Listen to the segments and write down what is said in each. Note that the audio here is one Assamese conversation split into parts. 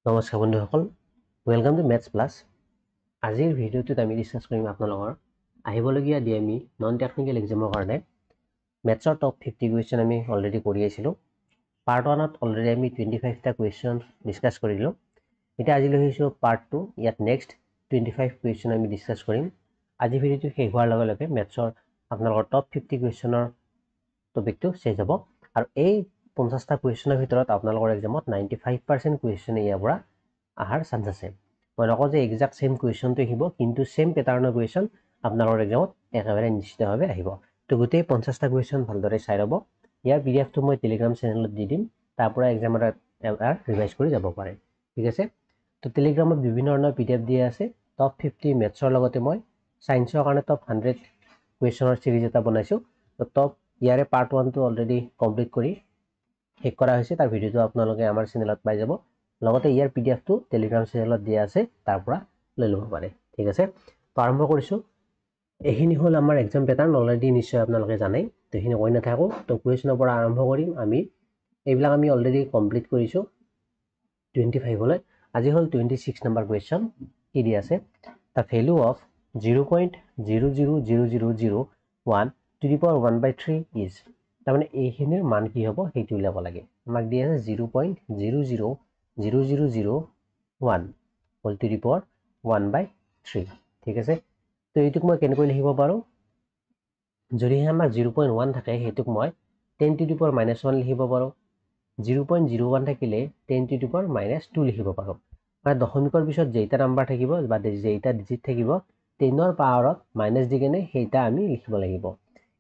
নমস্কাৰ বন্ধুসকল, ওয়েলকাম টু মেথছ প্লাছ। আজিৰ ভিডিঅ'টোত আমি ডিছকাছ কৰিম আপোনালোকৰ আহিবলগীয়া ডিএমই নন টেকনিকেল এক্সামৰ কাৰণে মেথছৰ টপ 50 কুৱেশ্যন আমি অলৰেডি কৰি আহিছিলোঁ। পাৰ্ট 1ত অলৰেডি আমি 25টা কুৱেশ্যন ডিছকাছ কৰিলোঁ। এতিয়া আজি লৈ আহিছোঁ পাৰ্ট 2। ইয়াত নেক্সট 25 কুৱেশ্যন আমি ডিছকাছ কৰিম। আজি ভিডিঅ'টো শেষ হোৱাৰ লগে লগে মেথছৰ আপোনালোকৰ টপ 50 কুৱেশ্যনৰ টপিকটো চেঞ্জ হ'ব আৰু এই 50টা কুৱেশ্যনৰ ভিতৰত আপোনালোকৰ এক্সামত 95% কুৱেশ্যন ইয়াৰ পৰা আহাৰ চান্স আছে। মই নকওঁ যে এক্সাক্ট সেম কুৱেশ্যনটো আহিব, কিন্তু সেম পেটাৰ্ণৰ কুৱেশ্যন আপোনালোকৰ এক্সামত একেবাৰে নিশ্চিতভাৱে আহিব। তো গোটেই 50টা কুৱেশ্যন ভালদৰে চাই ল'ব। ইয়াৰ পিডিএফটো মই টেলিগ্ৰাম চেনেলত দি দিম, তাৰ পৰা এক্সাম এটা ৰিভাইজ কৰি যাব পাৰে। ঠিক আছে, তো টেলিগ্ৰামত বিভিন্ন ধৰণৰ পিডিএফ দিয়া আছে। টপ 50 মেথছৰ লগতে মই ছায়েন্সৰ কাৰণে টপ 100 কুৱেশ্যনৰ চিৰিজ এটা বনাইছোঁ। তো টপ ইয়াৰে পাৰ্ট 1টো অলৰেডি কমপ্লিট কৰি শেষ কৰা হৈছে। তাৰ ভিডিঅ'টো আপোনালোকে আমাৰ চেনেলত পাই যাব। লগতে ইয়াৰ পিডিএফটো টেলিগ্ৰাম চেনেলত দিয়া আছে, তাৰ পৰা লৈ ল'ব পাৰে। ঠিক আছে, তো আৰম্ভ কৰিছোঁ। এইখিনি হ'ল আমাৰ এক্সাম পেটাৰ্ণ, অলৰেডি নিশ্চয় আপোনালোকে জানেই। তো এইখিনি কৈ নাথাকোঁ, তো কুৱেশ্যনৰ পৰা আৰম্ভ কৰিম। এইবিলাক আমি অলৰেডি কমপ্লিট কৰিছোঁ 25লৈ। আজি হ'ল 26 নম্বৰ কুৱেশ্যন। কি দি আছে, the value of 0.00001 to the power 1/3 is. তাৰমানে এইখিনিৰ মান কি হ'ব সেইটো উলিয়াব লাগে। আমাক দিয়া আছে 0.00001 হোল টু দি পাৱাৰ 1/3। ঠিক আছে, তো এইটোক মই কেনেকৈ লিখিব পাৰোঁ? যদিহে আমাৰ 0.1 থাকে, সেইটোক মই 10 to the power -1 লিখিব পাৰোঁ। 0.01 থাকিলে 10 to the power -2 লিখিব পাৰোঁ। মানে দশমিকৰ পিছত যেইটা নাম্বাৰ থাকিব বা যেইটা ডিজিট থাকিব, 10ৰ পাৱাৰত মাইনাছ দি কেনে সেইটা আমি লিখিব লাগিব।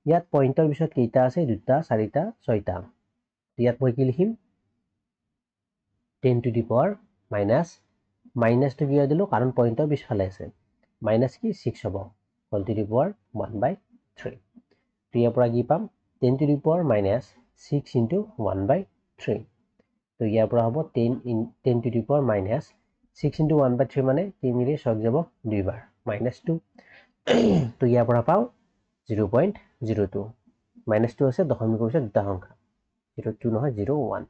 ইয়াত পইণ্টৰ পিছত কেইটা আছে? 2টা, 4টা, 6টা। ইয়াত মই কি লিখিম? 10 to the power মাইনাছটো কিয় দিলোঁ? কাৰণ পইণ্টৰ পিছফালে আছে। মাইনাছ কি? 6 হ'ব, হোল টু দি পাৱাৰ 1/3। ইয়াৰ পৰা কি পাম? 10 to the power -6 into 1/3। তো ইয়াৰ পৰা হ'ব 10 to the power -6 into 1/3 মানে 3 6 যাব 2 বাৰ -2। তো ইয়াৰ পৰা পাওঁ 0.02। -2 আছে দশমিকৰ পিছত দুটা সংখ্যা, 02 নহয় 01।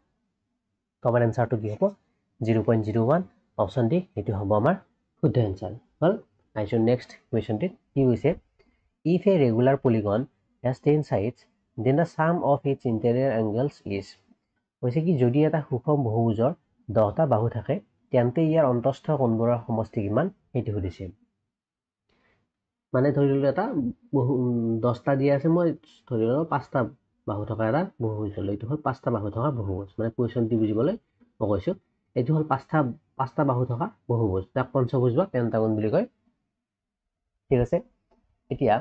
কমন এনচাৰটো কি হ'ব? 0.01। অপশ্যন ডি এইটো হ'ব আমাৰ শুদ্ধ এনচাৰ। হ'ল। আহিছোঁ নেক্সট কুৱেশ্যনটিত। কি হৈছে? If A regular polygon has 10 sides, then the sum of its interior angles is। হৈছে কি, যদি এটা সুষম বহুভুজৰ 10টা বাহু থাকে, তেন্তে ইয়াৰ অন্তস্থ কোণবোৰৰ সমষ্টি কিমান সেইটো সুধিছে। মানে ধৰি ললোঁ এটা 10টা দিয়া আছে, মই ধৰি ললোঁ 5টা বাহু থকা এটা বহুভুজ ল'লোঁ। এইটো হ'ল 5টা বাহু থকা বহুভুজ। মানে কুৱেশ্যনটি বুজিবলৈ মই কৈছোঁ, এইটো হ'ল 5টা বাহু থকা বহুভুজ, তাক পঞ্চভুজ বা পেণ্টাগন বুলি কয়। ঠিক আছে, এতিয়া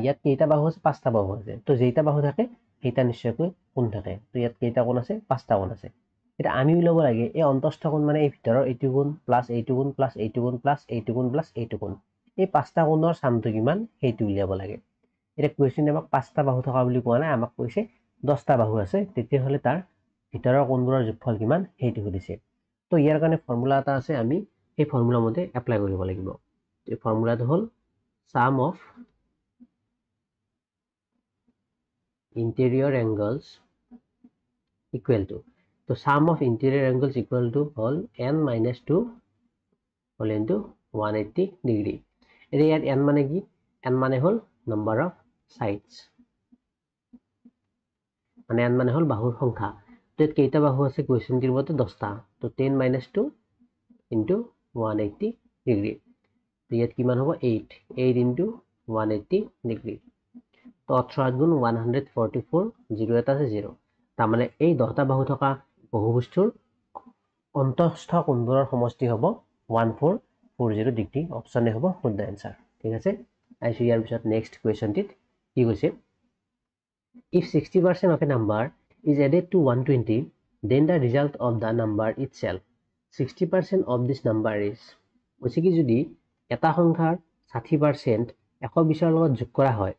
ইয়াত কেইটা বাহু আছে? 5টা বাহু আছে। তো যেইটা বাহু থাকে সেইটা নিশ্চয়কৈ কোণ থাকে। তো ইয়াত কেইটা কোণ আছে? 5টা কোণ আছে। এতিয়া আমি ওলাব লাগে এই অন্তস্থ কোণ, মানে এই ভিতৰৰ এইটো কোণ প্লাছ এইটো কোণ প্লাছ এইটো কোণ প্লাছ এইটো কোণ প্লাছ এইটো কোণ, এই 5টা কোণৰ চামটো কিমান সেইটো উলিয়াব লাগে। এতিয়া কুৱেশ্যনে আমাক 5টা বাহু থকা বুলি কোৱা নাই, আমাক কৈছে 10টা বাহু আছে, তেতিয়াহ'লে তাৰ ভিতৰৰ কোণবোৰৰ যোগফল কিমান সেইটো সুধিছে। তো ইয়াৰ কাৰণে ফৰ্মুলা এটা আছে, আমি সেই ফৰ্মুলা মতে এপ্লাই কৰিব লাগিব। এই ফৰ্মুলাটো হ'ল sum of interior angles equal to, so sum of interior angles equal to হ'ল n - 2 whole into 180 degree। এতিয়া ইয়াত n মানে কি? n মানে হ'ল number of sides, মানে n মানে হ'ল বাহুৰ সংখ্যা। তো ইয়াত কেইটা বাহু আছে? কুৱেশ্যনটিৰ মতে 10টা। তো 10 - 2 into 180 degree। তো ইয়াত কিমান হ'ব? 8 into 180 degree। তো 18 গুণ 144, 0 এটা আছে 0। তাৰমানে এই 10টা বাহু থকা বহুভুজটোৰ অন্তস্থ কোণবোৰৰ সমষ্টি হ'ব 1440 ডিগ্ৰী। অপশ্যন এ হ'ব শুদ্ধ এনচাৰ। ঠিক আছে, আহিছোঁ ইয়াৰ পিছত নেক্সট কুৱেশ্যনটিত। কি কৈছে? If 60% of a number is added to 120, then the result of the number itself 60% of this number is। কৈছে কি, যদি এটা সংখ্যাৰ 60% 120ৰ লগত যোগ কৰা হয়,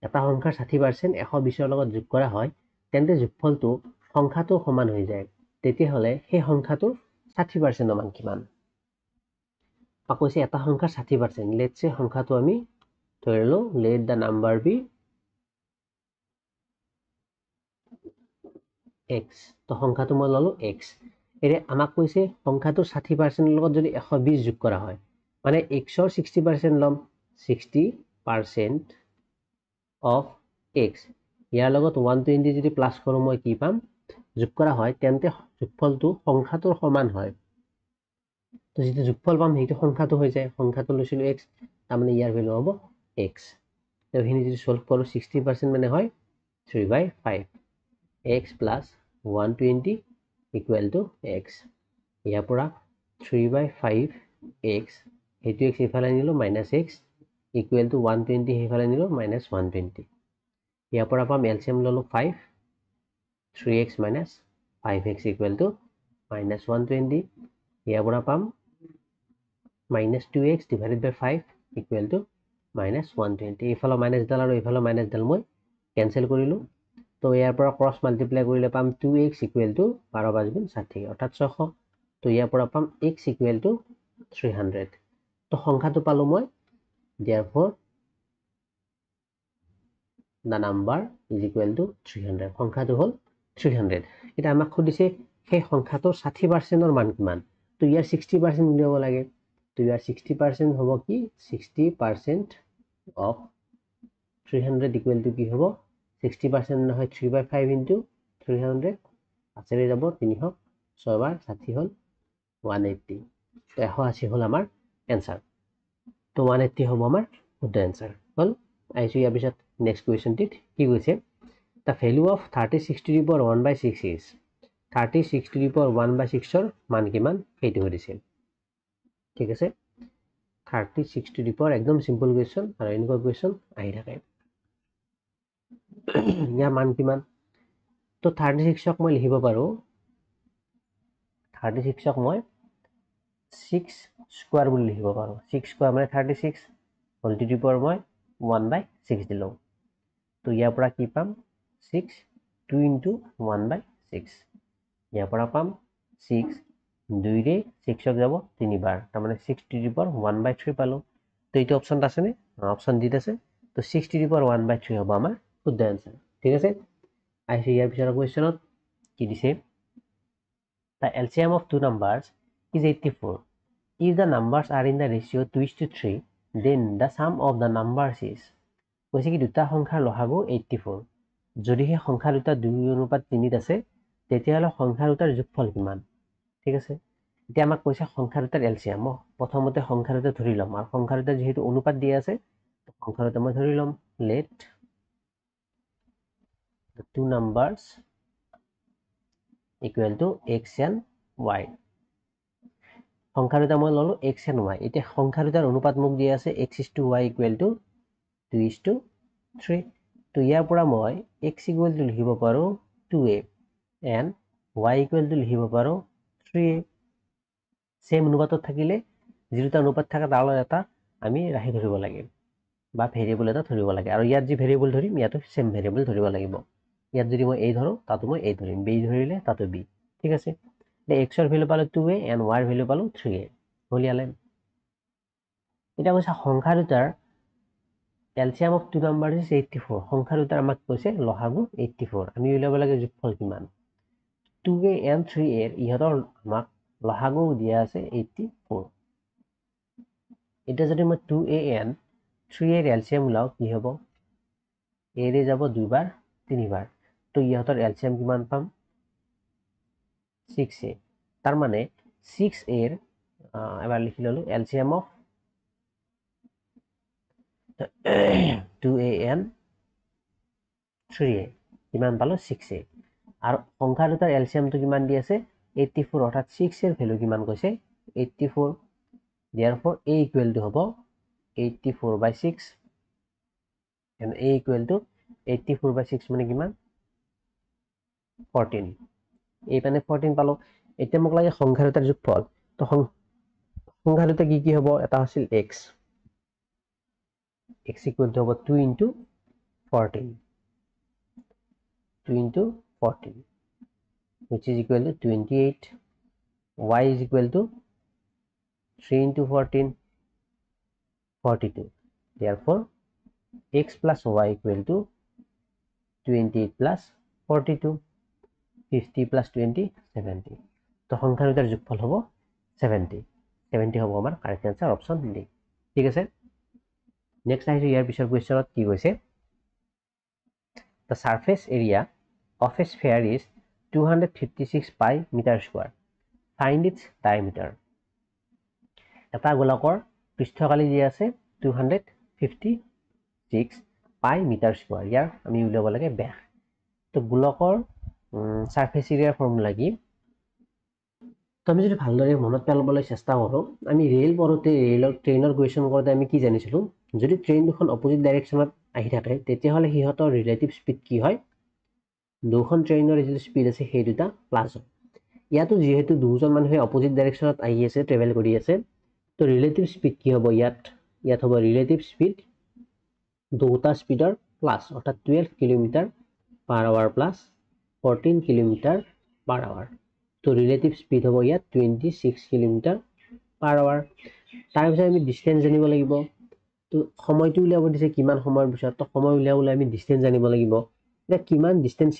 এটা সংখ্যাৰ 60% 120ৰ লগত যোগ কৰা হয়, তেন্তে যোগফলটো সংখ্যাটো সমান হৈ যায়, তেতিয়াহ'লে সেই সংখ্যাটোৰ 60%ৰ মান কিমান? কৈছে এটা সংখ্যাৰ 60%, লেটছ সে সংখ্যাটো আমি ধৰি লওঁ, let the number be x তো সংখ্যাটো মই ললো x এৰে আমাক কৈছে সংখ্যাটো 60% লগত যদি 120 যোগ কৰা হয় মানে x ৰ 60% লম 60% of x ইয়াৰ লগত 120 যদি প্লাস কৰো মই কি পাম যোগ কৰা হয় তেন্তে যোগফলটো সংখ্যাটোৰ সমান হয় তো যেটো যোগফল পাম সেইটো সংখ্যাটো হৈ যায় সংখ্যাটো লৈছিলো x তাৰ মানে ইয়াৰ ভ্যালু হ'ব x তো এখিনি যদি সলভ কৰো 60% মানে হয় 3/5 x plus 120 equal to x ইয়াৰ পৰা 3/5 x সেইটো x ইফালে নিলো minus x equal to 120 ইফালে নিলো minus 120 ইয়াৰ পৰা পাম LCM ললো 5 3x minus 5x equal to minus 120 ইয়াৰ পৰা পাম minus 2x divided by 5 equal to minus 120 ইফালে minus ডাল আৰু ইফালে minus ডাল মই cancel কৰিলো তো ইয়াৰ পৰা ক্ৰস মাল্টিপ্লাই কৰিলে পাম 2x equal to 12 5 গুণ 60 অৰ্থাৎ 600 তো ইয়াৰ পৰা পাম x equal to 300 তো সংখ্যাটো পালো মই therefore the number is equal to 300 সংখ্যাটো হল 300 এটা আমাক খুদিছে সেই সংখ্যাটোৰ 60% ৰ মান কিমান তো ইয়াৰ 60% উলিয়াব লাগে তো ইয়াৰ 60% হ'ব কি 60% of 300 equal to কি হ'ব 60% নহয় 3/5 into 300 আছেৰে যাব 300 6 বাৰ 60 হল 180 তো 180 হল আমাৰ आंसर তো 180 হ'ব আমাৰ শুদ্ধ आंसर হল আইছো ইয়াৰ পিছত নেক্সট কোৱেশ্চনটিত কি কৈছে the value of 36 to the power 1/6 is 36 to the power 1/6 ৰ মান কিমান সেইটো সুধিছে ঠিক আছে 36 to the power একদম সিম্পল কোৱেশ্চন আৰু এনেকুৱা কোৱেশ্চন আহি থাকে ইয়াৰ মান কিমান তো 36 ক মই লিখিব পাৰো 36 ক মই 6 স্কয়াৰ বুলি লিখিব পাৰো 6 স্কয়াৰ মানে 36 হোল টু দি পাওয়াৰ মই 1/6 দিলো তো ইয়াৰ পৰা কি পাম 6 2 into 1/6 ইয়াৰ পৰা পাম 6 2 ৰে 6 ক যাব 3 বাৰ তাৰ মানে 6 to the power 1/3 পালো তো এইটো অপচন আছে নে অপচন দিত আছে তো 6 to the power 1/3 হ'ব আমাৰ শুদ্ধ आंसर ঠিক আছে আইছো ইয়াৰ পিছৰ কোৱেশ্চনত কি দিছে the LCM of two numbers is 84 if the numbers are in the ratio 2:3 then the sum of the numbers is কৈছে কি দুটা সংখ্যাৰ লসাগু 84 যদি হে সংখ্যা দুটা 2:3 আছে তেতিয়াহলে সংখ্যা দুটাৰ যোগফল কিমান ঠিক আছে এতিয়া আমাক কৈছে সংখ্যা দুটাৰ LCM প্ৰথমতে সংখ্যা দুটা ধৰি লম আৰু সংখ্যা দুটা যেহেতু অনুপাত দিয়া আছে সংখ্যা দুটা মই ধৰি লম let the two numbers equal to x and y সংখ্যা দুটা মই ললো x and y এতিয়া সংখ্যা দুটাৰ অনুপাত মোক দিয়া আছে x:y equal to 2:3 তো ইয়াৰ পৰা মই x equal to লিখিব পাৰো 2a and y equal to লিখিব পাৰো 3a সেম অনুপাতত থাকিলে যেটা অনুপাত থাকা তাল এটা আমি ৰাখি ধৰিব লাগে বা ভেৰিয়েবল এটা ধৰিব লাগে আৰু ইয়াত যি ভেৰিয়েবল ধৰিম ইয়াতো সেম ভেৰিয়েবল ধৰিব লাগিব ইয়াত যদি মই a ধৰো তাতো মই a ধৰিম b ধৰিলে তাতো b ঠিক আছে তে x ৰ ভ্যালু পালো 2a and y ৰ ভ্যালু পালো 3a হলিয়ালে এটা কৈছে সংখ্যা দুটাৰ LCM of two numbers is 84 সংখ্যা দুটাৰ আমাক কৈছে লসাগু 84 আমি উলিয়াব লাগে যোগফল কিমান 2a and 3a এর ইহতৰ আমাক লসাগু দিয়া আছে 84 এটা যদি মই 2a and 3a এর LCM উলাও কি হ'ব a ৰে যাব দুইবাৰ তিনিবাৰ তো ইহতৰ LCM কিমান পাম 6a তাৰ মানে 6a এৰ এবাৰ লিখি ললো LCM of 2a and 3a কিমান পালো 6a আৰু সংখ্যা দুটাৰ LCM টো কিমান দি আছে 84 অৰ্থাৎ 6 এর ভ্যালু কিমান কৈছে 84 therefore a equal to হ'ব 84/6 and a equal to 84/6 মানে কিমান 14 এই মানে 14 পালো এতিয়া মোক লাগে সংখ্যা দুটাৰ যোগফল তো সংখ্যা দুটা কি কি হ'ব এটা আছিল x x equal to 2 into 14 2 into 14 which is equal to 28 y is equal to 3 into 14 42 therefore x plus y equal to 28 plus 42 50 plus 20 70 তো সংখ্যা দুটাৰ যোগফল হ'ব 70 হ'ব আমাৰ কাৰেক্ট আনসাৰ অপশন ডি ঠিক আছে নেক্সট আহিছো ইয়াৰ পিছৰ কোৱেশ্চনত কি কৈছে the surface area of a sphere is 256 pi meter square find its diameter এটা গোলকৰ পৃষ্ঠকালি যি আছে 256 pi meter square ইয়াৰ আমি উলিয়াব লাগে ব্যাস তো গোলকৰ সাৰফেস এৰিয়াৰ ফৰ্মুলা কি তো আমি যদি ভালদৰে মনত পেলাবলৈ চেষ্টা কৰো আমি ৰেল পঢ়োতে ৰেলৰ ট্ৰেইনৰ কোৱেশ্চন কৰোতে আমি কি জানিছিলো যদি ট্ৰেইন দুখন অপোজিট ডাইৰেকশনত আহি থাকে তেতিয়া হলে হিহতৰ ৰিলেটিভ স্পীড কি হয় দুখন ট্ৰেইনৰ যে স্পীড আছে সেই দুটা প্লাস হয় ইয়াতো যেহেতু দুজন মানুহে অপোজিট ডাইৰেকশনত আহি আছে ট্ৰেভেল কৰি আছে তো ৰিলেটিভ স্পীড কি হ'ব ইয়াত হ'ব ৰিলেটিভ স্পীড দুটা স্পীডৰ প্লাস অৰ্থাৎ 12 kilometre per hour plus 14 kilometre per hour তো ৰিলেটিভ স্পিড হ'ব ইয়াত 26 কিলোমিটাৰ পাৰ আৱাৰ তাৰ পিছত আমি ডিসটেন্স জানিব লাগিব তো সময়টো উলিয়াব দিছে কিমান সময়ৰ পিছত তো সময় উলিয়াবলৈ আমি ডিসটেন্স জানিব লাগিব এটা কিমান ডিসটেন্স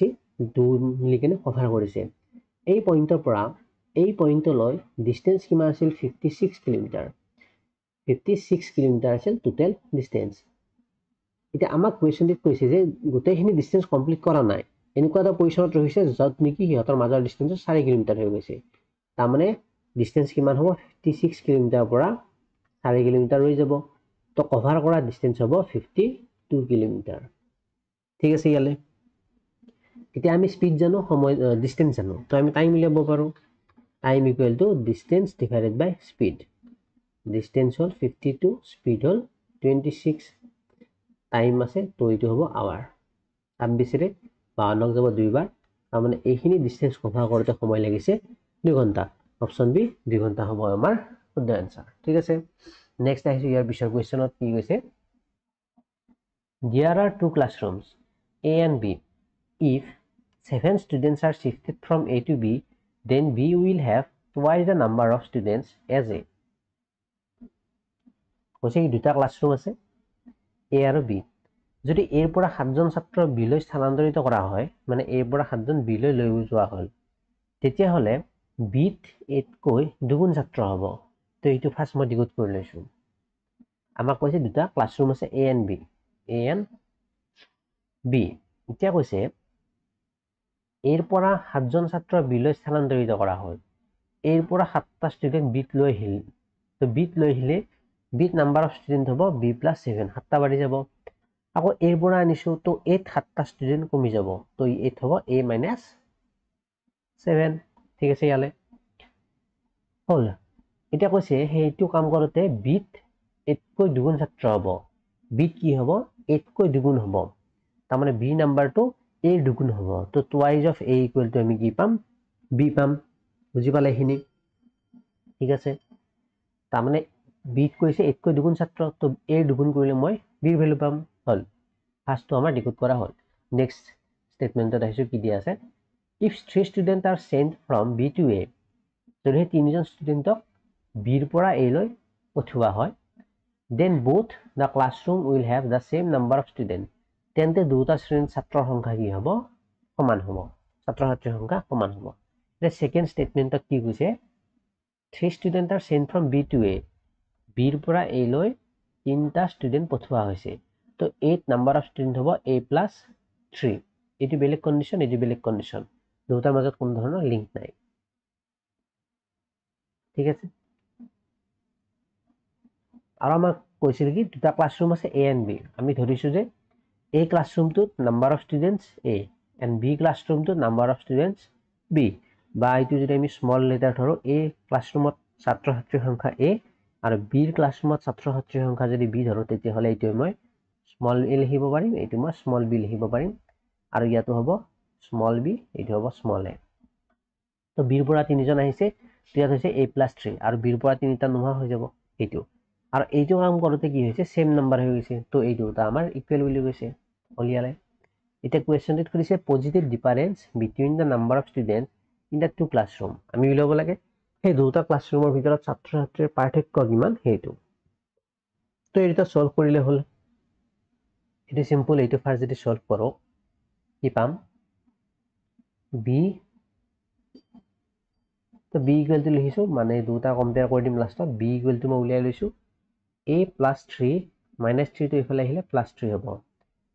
দু মিলি কেনে কভাৰ কৰিছে এই পইণ্টৰ পৰা এই পইণ্টলৈ ডিসটেন্স কিমান আছিল 56 কিলোমিটাৰ 56 কিলোমিটাৰ আছিল টোটাল ডিসটেন্স এটা আমাক কোৱেশ্চনটো কৈছে যে গোটেইখিনি ডিসটেন্স কমপ্লিট কৰা নাই এনেকুৱা এটা পজিশনত ৰহিছে যত নেকি হিহতৰ মাজৰ ডিসটেন্স 4 কিলোমিটাৰ হৈ গৈছে তাৰ মানে ডিসটেন্স কিমান হ'ব 56 কিলোমিটাৰ পৰা 4 কিলোমিটাৰ হৈ যাব তো কভাৰ কৰা ডিসটেন্স হ'ব 52 কিলোমিটাৰ ঠিক আছে ইয়ালে এতিয়া আমি স্পিড জানো সময় ডিসটেন্স জানো তো আমি টাইম উলিয়াব পাৰো time equal to distance divided by speed distance হল 52 স্পিড হল 26 টাইম আছে তো এইটো হ'ব আৱাৰ 26 ৰে 52 যাব দুইবাৰ তাৰ মানে এইখিনি ডিসটেন্স কভাৰ কৰোতে সময় লাগিছে 2 ঘন্টা অপশন বি 2 ঘন্টা হ'ব আমাৰ শুদ্ধ আনসাৰ ঠিক আছে নেক্সট আহিছো ইয়াৰ পিছৰ কোৱেশ্চনত কি কৈছে there are two classrooms A and B if 7 students are shifted from A to B then B will have twice the number of students as A কৈছে কি দুটা ক্লাছৰুম আছে A আৰু B যদি এৰ পৰা 7জন ছাত্ৰ বিলৈ স্থানান্তৰিত কৰা হয় মানে এৰ পৰা 7জন বিলৈ লৈ যোৱা হল তেতিয়া হলে বিত এতকৈ দুগুণ ছাত্ৰ হ'ব তো এইটো ফাৰ্স্ট মই ডিকোড কৰি লৈছো আমাক কৈছে দুটা ক্লাছৰুম আছে A and B এতিয়া কৈছে এৰ পৰা 7জন ছাত্ৰ বিলৈ স্থানান্তৰিত কৰা হল এৰ পৰা 7টা ষ্টুডেন্ট বিত লৈ আহিল তো বিত লৈ আহিলে বিত নাম্বাৰ অফ ষ্টুডেন্ট হ'ব B + 7 7টা বাঢ়ি যাব আকৌ এৰ পৰা আনিছো তো 7টা ষ্টুডেন্ট কমি যাব তো 8 হ'ব A - 7 ঠিক আছে ইয়ালে হল এটা কৈছে হেইটো কাম কৰোতে বিত 8কৈ দুগুণ ছাত্ৰ হ'ব বিত কি হ'ব 8কৈ দুগুণ হ'ব তাৰ মানে B নাম্বাৰটো A দুগুণ হ'ব তো twice of A equal to আমি কি পাম B পাম বুজি পালে হিনি ঠিক আছে তাৰ মানে বিত কৈছে 8কৈ দুগুণ ছাত্ৰ তো A দুগুণ কৰিলে মই B ৰ ভ্যালু পাম হল ফার্স্ট তো আমার ডিকোড করা হল নেক্সট স্টেটমেন্টত আহিছো কি দিয়া আছে if 3 students are sent from B to A যদি তিনিজন ষ্টুডেন্টক B ৰ পৰা A লৈ পঠোৱা হয় then both the classroom will have the same number of students তেন্তে দুটা শ্ৰেণীৰ ছাত্ৰৰ সংখ্যা কি হ'ব সমান হ'ব ছাত্ৰ ছাত্ৰীৰ সংখ্যা সমান হ'ব এটা সেকেন্ড স্টেটমেন্টত কি কৈছে 3 students are sent from B to A B ৰ পৰা A লৈ তিনটা ষ্টুডেন্ট পঠোৱা হৈছে তো 8 নাম্বাৰ অফ ষ্টুডেন্ট হ'ব A + 3 এটি বেলেগ কন্ডিশন এটি বেলেগ কন্ডিশন দুটাৰ মাজত কোনো ধৰণৰ লিংক নাই ঠিক আছে আৰু আমাক কৈছিল কি দুটা ক্লাছৰুম আছে A and B আমি ধৰিছো যে A ক্লাছৰুমটোত number of students A and B ক্লাছৰুমটোত নাম্বাৰ অফ ষ্টুডেন্টস B বা এইটো যদি আমি স্মল লেটাৰ ধৰো A ক্লাছৰুমত ছাত্ৰ ছাত্ৰীৰ সংখ্যা A আৰু B ক্লাছৰুমত ছাত্ৰ ছাত্ৰীৰ সংখ্যা যদি B ধৰো তেতিয়া হলে এইটো মই স্মল a লিখিব পাৰিম এইটো মই স্মল b লিখিব পাৰিম আৰু ইয়াতো হ'ব স্মল b এইটো হ'ব স্মল a তো b ৰ পৰা তিনিজন আহিছে ইয়াত হৈছে a + 3 আৰু b ৰ পৰা তিনিটা নোহোৱা হৈ যাব এইটো আৰু এইটো কাম কৰোতে কি হৈছে সেম নাম্বাৰ হৈ গৈছে তো এই দুটা আমাৰ ইকুৱেল বুলি কৈছে অলিয়ালে এটা কোৱেশ্চনটো কৰিছে positive difference between the number of students in the two classroom আমি উলিয়াব লাগে সেই দুটা ক্লাছৰুমৰ ভিতৰত ছাত্ৰ ছাত্ৰীৰ পাৰ্থক্য কিমান হেইটো তো এটা সলভ কৰিলে হল এটা সিম্পল এইটো ফাৰ্স্ট যদি সলভ কৰো কি পাম B তো b ইকুৱেল টু লিখিছোঁ মানে দুটা কম্পেয়াৰ কৰি দিম লাষ্টত b ইকুৱেল টু মই উলিয়াই লৈছোঁ a প্লাছ 3 মাইনাছ 3 টো এইফালে আহিলে প্লাছ 3 হ'ব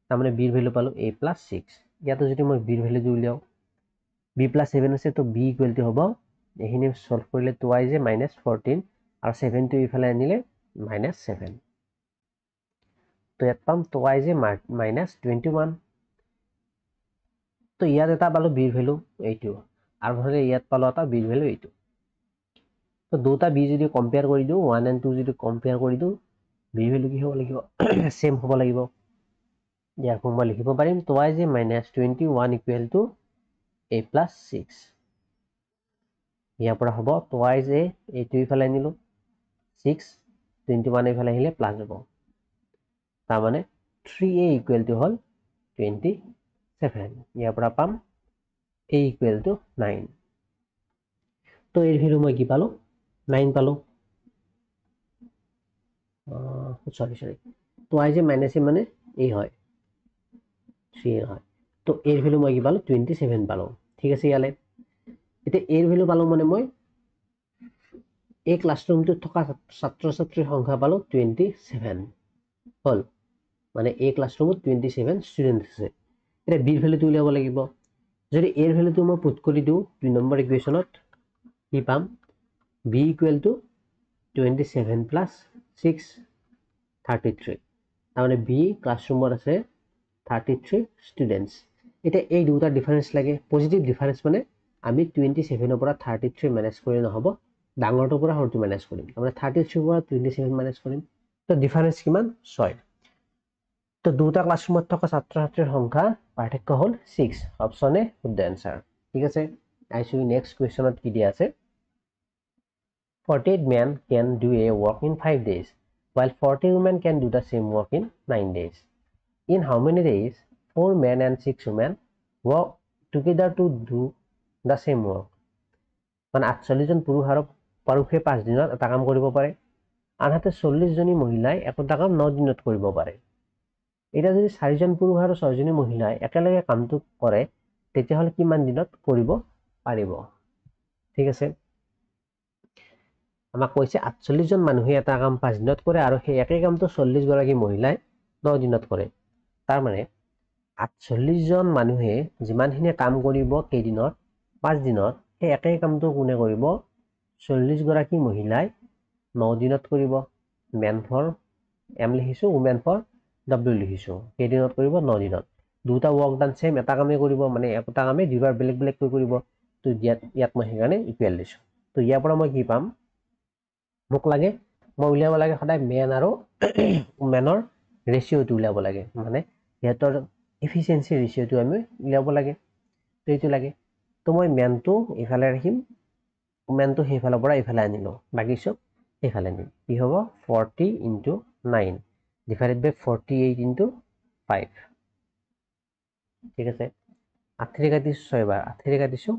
তাৰমানে b ৰ ভেলু পালোঁ a প্লাছ 6 ইয়াতো যদি মই b ৰ ভেলুটো উলিয়াওঁ b প্লাছ 7 আছে তো b ইকুৱেল টু হ'ব এইখিনি সলভ কৰিলে 2i যে মাইনাছ 14 আৰু 7 টো এইফালে আনিলে মাইনাছ 7 তো ইয়াত পাম 2i যে মাইনাছ 21 তো ইয়াত এটা পালোঁ b ৰ ভেলু এইটো আৰু নহ'লে ইয়াত পালোঁ এটা b ৰ ভেলু এইটো তো দুটা b যদি কম্পেয়াৰ কৰি দিওঁ 1 and 2 যদি কম্পেয়াৰ কৰি দিওঁ b ৰ ভেলু কি হ'ব লাগিব সেম হ'ব লাগিব ইয়াক মই লিখিব পাৰিম 2i যে minus 21 equal to a plus 6 ইয়াৰ পৰা হ'ব 2i যে এইটো ইফালে আনিলোঁ 6 21 ইফালে আহিলে প্লাছ হ'ব তাৰমানে 3a ইকুৱেল টু হ'ল 27 ইয়াৰ পৰা পাম a ইকুৱেল টু 9 তো এর ভ্যালু মই কি পালো 9 পালো সরি তো i যে মাইনাস a মানে a হয় 3 হয় তো এর ভ্যালু মই কি পালো 27 পালো ঠিক আছে ইয়ালে এটা এর ভ্যালু পালো মানে মই এই ক্লাসরুমটো থকা ছাত্র ছাত্ৰীৰ সংখ্যা পালো 27 হল মানে এই ক্লাসৰুমত 27 স্টুডেন্ট আছে এটা b ৰ ভ্যালুটো উলিয়াব লাগিব যদি a ৰ ভ্যালুটো মই পুট কৰি দিও 2 নম্বৰ ইকুৱেচনত কি পাম b equal to 27 plus 6 33 তাহলে b ক্লাসরুমত আছে 33 স্টুডেন্টস এটা এই দুটা ডিফারেন্স লাগে পজিটিভ ডিফারেন্স মানে আমি 27 ৰ পৰা 33 মাইনাস কৰি নহব ডাঙৰটোৰ পৰা সৰুটো মাইনাস কৰিম মানে 33 ৰ পৰা 27 মাইনাস কৰিম তো ডিফাৰেন্স কিমান 6 তো দুটা ক্লাসৰুমত থকা ছাত্ৰ ছাত্ৰীৰ সংখ্যা পাৰ্থক্য হল 6 অপশন এ শুদ্ধ আনসাৰ ঠিক আছে আইছো নেক্সট কোৱেশ্চনত কি দিয়া আছে 48 men can do a work in 5 days, while 40 women can do the same work in 9 days. In how many days 4 men and 6 women work together to do the same work? মানে 48 জন পুৰুষে 5 দিনত এটা কাম কৰিব পাৰে আনহাতে 40 জনী মহিলাই এটা কাম 9 দিনত কৰিব পাৰে এটা যদি 4 জন পুৰুষ আৰু 6 জনী মহিলাই একেলগে কামটো কৰে তেতিয়াহলে কিমান দিনত কৰিব পাৰিব ঠিক আছে আমাক কৈছে 48 জন মানুহে এটা কাম 5 দিনত কৰে আৰু সেই একে কামটো 40 গৰাকী মহিলাই 9 দিনত কৰে তাৰ মানে 48 জন মানুহে যিমানখিনি কাম কৰিব কেইদিনত 5 দিনত সেই একে কামটো কোনে কৰিব 40 গৰাকী মহিলাই 9 দিনত কৰিব মেন ফৰ এম লিখিছো ওমেন ফৰ ডব্লিউ লিখিছো কেইদিনত কৰিব 9 দিনত দুটা ওয়াৰ্ক ডান সেম এটা কামে কৰিব মানে এটা কামে দুবাৰ বেলেগ বেলেগ কৰিব তো ইয়াত মই হেগানে ইকুৱেল দিছো তো ইয়াৰ পৰা মই কি পাম মোক লাগে মই উলিয়াব লাগে সদায় মেন আৰু ওমেনৰ ৰেশিওটো উলিয়াব লাগে মানে ইহঁতৰ এফিচিয়েন্সি ৰেশিওটো আমি উলিয়াব লাগে তো এইটো লাগে তো মই মেনটো ইফালে ৰাখিম ওমেনটো সেইফালৰ পৰা ইফালে আনিলো বাকি সব এইফালে নিম কি হ'ব 40 into 9 divided by 48 into 5 ঠিক আছে 8 কাটিছো 6 বাৰ 8 কাটিছো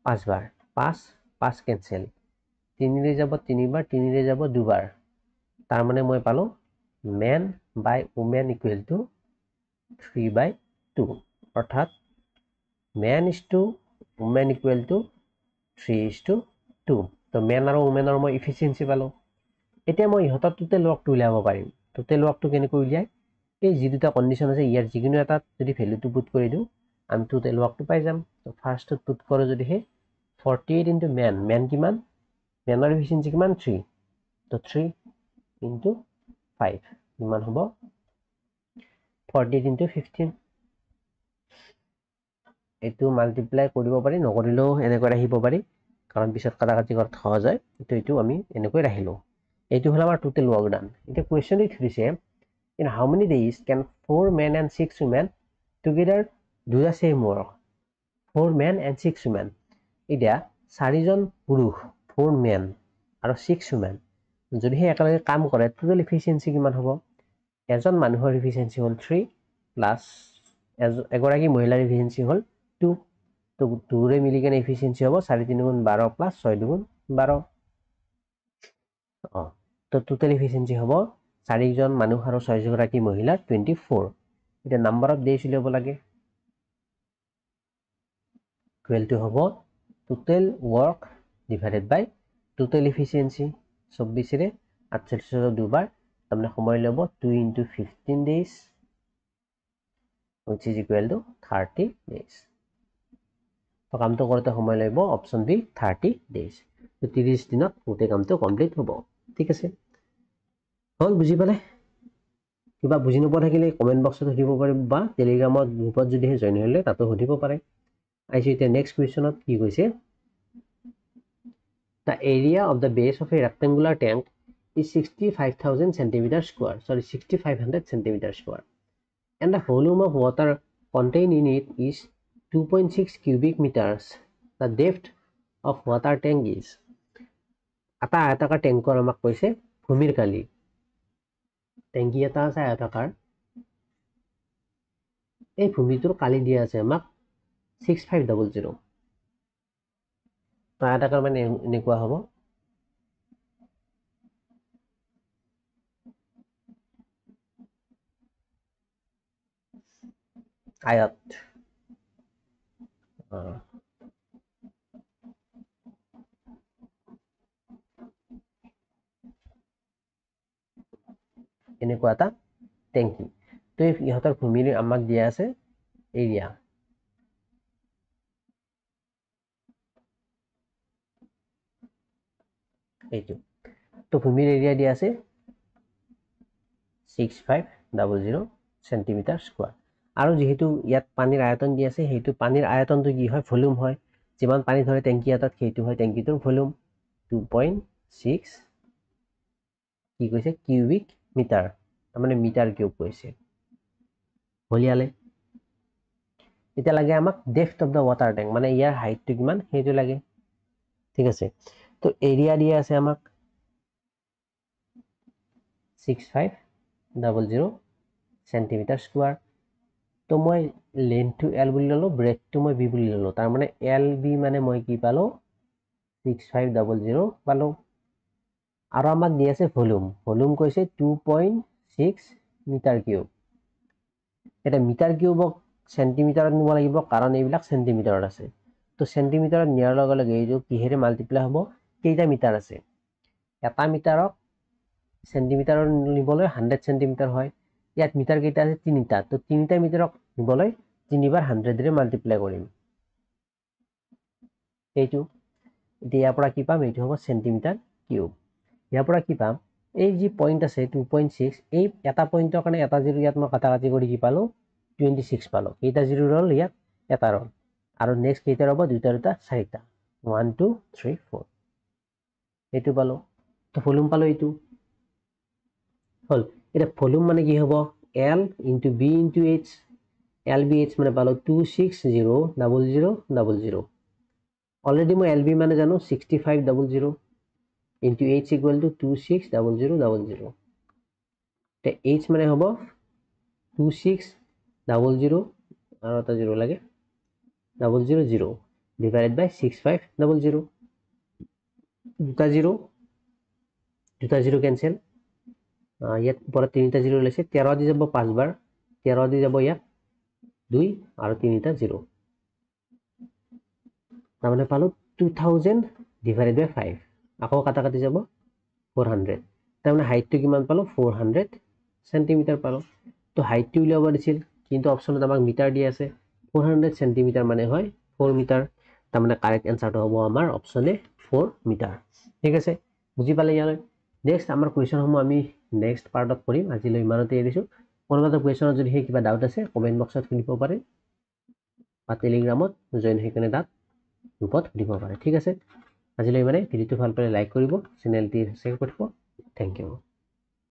5 বাৰ 5 5 ক্যান্সেল 3 ৰে যাব 3 বাৰ 3 ৰে যাব 2 বাৰ তাৰ মানে মই পালো men by women equal to 3/2 অৰ্থাৎ men is to women equal to 3:2 তো men আৰু women ৰ মই এফিচিয়েন্সি পালো এতিয়া মই ইহতৰ টোটেল ওয়াৰ্কটো উলিয়াব পাৰিম টোটেল ওয়াৰ্কটো কেনেকৈ উলিয়াই এই যি দুটা কন্ডিশন আছে ইয়াৰ যিকোনো এটা যদি ভ্যালুটো পুট কৰি দিও আমি টোটেল ওয়াৰ্কটো পাই যাম তো ফাৰ্স্ট পুট কৰে যদি হে 48 into men কিমান মেনৰ এফিচিয়েন্সি কিমান 3 তো 3 into 5 কিমান হ'ব 48 into 15 এটো মাল্টিপ্লাই কৰিব পাৰি নকৰিলেও এনেকৈ ৰাখিব পাৰি কাৰণ পিছত কাটাকাটি কৰাত সহজ হয় এটো আমি এনেকৈ ৰাখিলো এইটো হল আমাৰ টোটেল ওয়াৰ্ক ডান এটা কোৱেশ্চন দিছে in how many days can 4 men and 6 women together do the same work 4 men and 6 women এটা 4 জন পুৰুষ 4 men আৰু 6 women যদি হে একেলগে কাম কৰে টোটেল এফিচিয়েন্সি কিমান হ'ব এজন মানুহৰ এফিচিয়েন্সি হ'ল 3 প্লাস এগৰাকী মহিলাৰ এফিচিয়েন্সি হ'ল 2 তো 2 ৰে মিলি কেনে এফিচিয়েন্সি হ'ব 4 3 গুণ 12 প্লাস 6 2 গুণ 12 তো টোটেল এফিচিয়েন্সি হ'ব 4 জন মানুহ আৰু 6 গৰাকী মহিলাৰ 24 এটা নাম্বাৰ অফ ডেজ উলিয়াব লাগে ইকুৱেল টু হ'ব টোটেল ওয়াৰ্ক ডিভাইডেড বাই টোটাল এফিচিয়েন্সি 24 रे 48 দুবাৰ তাৰমানে সময় ল'ব 2 into 15 days which is equal to 30 days তো কামটো কৰোতে সময় লাগিব অপচন বি 30 days তো 30 দিনত গোটেই কামটো কমপ্লিট হ'ব ঠিক আছে হল বুজি পালে কিবা বুজি নোপোৱা থাকিলে কমেন্ট বক্সত সুধিব পাৰে বা টেলিগ্ৰামত গ্ৰুপত যদি জয়েন হ'লে তাতো সুধিব পাৰে আইছো এতিয়া নেক্সট কোৱেশ্চনত কি কৈছে The area of the base of a rectangular tank is 65,000 centimeters square. Sorry, 6,500 centimeters square. And the volume of water contained in it is 2.6 cubic meters. The depth of water tank is. Ata ayataka tankor amak koise bhumir kali. Tanki eta ase ayatakar. Ei bhumitur kali dia ase amak 6500. ayatakar mane enekua hobo ayat enekua ta tanki to ihotar bhumir amak dia ase area এইটো তো ভূমিৰ এৰিয়া দিয়া আছে 6500 সেন্টিমিটাৰ স্কয়াৰ আৰু যেহেতু ইয়াত পানীৰ আয়তন দিয়া আছে হেতু পানীৰ আয়তনটো কি হয় ভলিউম হয় যিমান পানী ধৰে টেংকি এটাত হেতু হয় টেংকিটোৰ ভলিউম 2.6 কি কৈছে কিউবিক মিটাৰ মানে মিটাৰ কিউব কৈছে হলিয়ালে এটা লাগে আমাক depth of the water tank মানে ইয়াৰ হাইটটো কিমান হেতু লাগে ঠিক আছে তো এরিয়া দিয়া আছে আমাক 6500 সেন্টিমিটার স্কয়ার তো মই লেন্থ টু এল বুলি ললো ব্রেথ টু মই বি বুলি ললো তাৰ মানে এল বি মানে মই কি পালো 6500 পালো আৰু আমাক দিয়া আছে ভলিউম ভলিউম কৈছে 2.6 মিটাৰ কিউব এটা মিটাৰ কিউবক সেন্টিমিটাৰত নিব লাগিব কাৰণ এইবিলাক সেন্টিমিটাৰত আছে তো সেন্টিমিটাৰত নিয়াৰ লগে লগে এই যে কিহেৰে মাল্টিপ্লাই হ'ব কেইটা মিটাৰ আছে এটা মিটাৰক সেন্টিমিটাৰৰ নিবলৈ 100 সেন্টিমিটাৰ হয় ইয়াত মিটাৰ কেইটা আছে তিনিটা তো তিনিটা মিটাৰক নিবলৈ তিনিবাৰ 100 ৰে মাল্টিপ্লাই কৰিম এইটো ইয়াৰ পৰা কি পাম এইটো হ'ব সেন্টিমিটাৰ কিউব ইয়াৰ পৰা কি পাম এই যে পইণ্ট আছে 2.6 এই এটা পইণ্টৰ কাৰণে এটা জিৰো ইয়াত মই কাটাকাটি কৰি কি পালো 26 পালো কেইটা জিৰো ৰল ইয়াত এটা ৰল আৰু নেক্সট কেইটা ৰব দুটা দুটা চাৰিটা 1 2 3 4 এইটো পালো তো ভলিউম পালো এইটো হল এটা ভলিউম মানে কি হ'ব L into B into H LBH মানে পালো 2600000 অলরেডি মই LB মানে জানো 6500 into H equal to 2600000 তে H মানে হ'ব 26000 আৰু এটা জিৰো লাগে 000 divided by 6500 দুটা জিৰো ক্যান্সেল ইয়াত পৰা তিনিটা জিৰো লৈছে 13 দি যাব 5 বাৰ 13 দি যাব ইয়াত 2 আৰু তিনিটা জিৰো তাৰমানে পালো 2000 divided by 5 আকৌ কাটা কাটি যাব 400 তাৰমানে হাইটটো কিমান পালো 400 সেন্টিমিটাৰ পালো তো হাইটটো উলিয়াব দিছিল কিন্তু অপচনত আমাক মিটাৰ দি আছে 400 সেন্টিমিটাৰ মানে হয় 4 মিটাৰ তাৰমানে কাৰেক্ট আনসাৰটো হ'ব আমাৰ অপচনে 4 মিটাৰ ঠিক আছে বুজি পালে ইয়ালৈ নেক্সট আমাৰ কোৱেশ্চনসমূহ আমি নেক্সট পাৰ্টত কৰিম আজিলৈ ইমানতে এৰিছো কোনোবা কোৱেশ্চনত যদি কিবা ডাউট আছে কমেন্ট বক্সত সুধিব পাৰে বা টেলিগ্ৰামত জয়েন হৈ কিনে তাত গ্ৰুপত সুধিব পাৰে ঠিক আছে আজিলৈ মানে ভিডিওটো ভাল পালে লাইক কৰিব চেনেলটি শেয়াৰ কৰিব থ্যাংক ইউ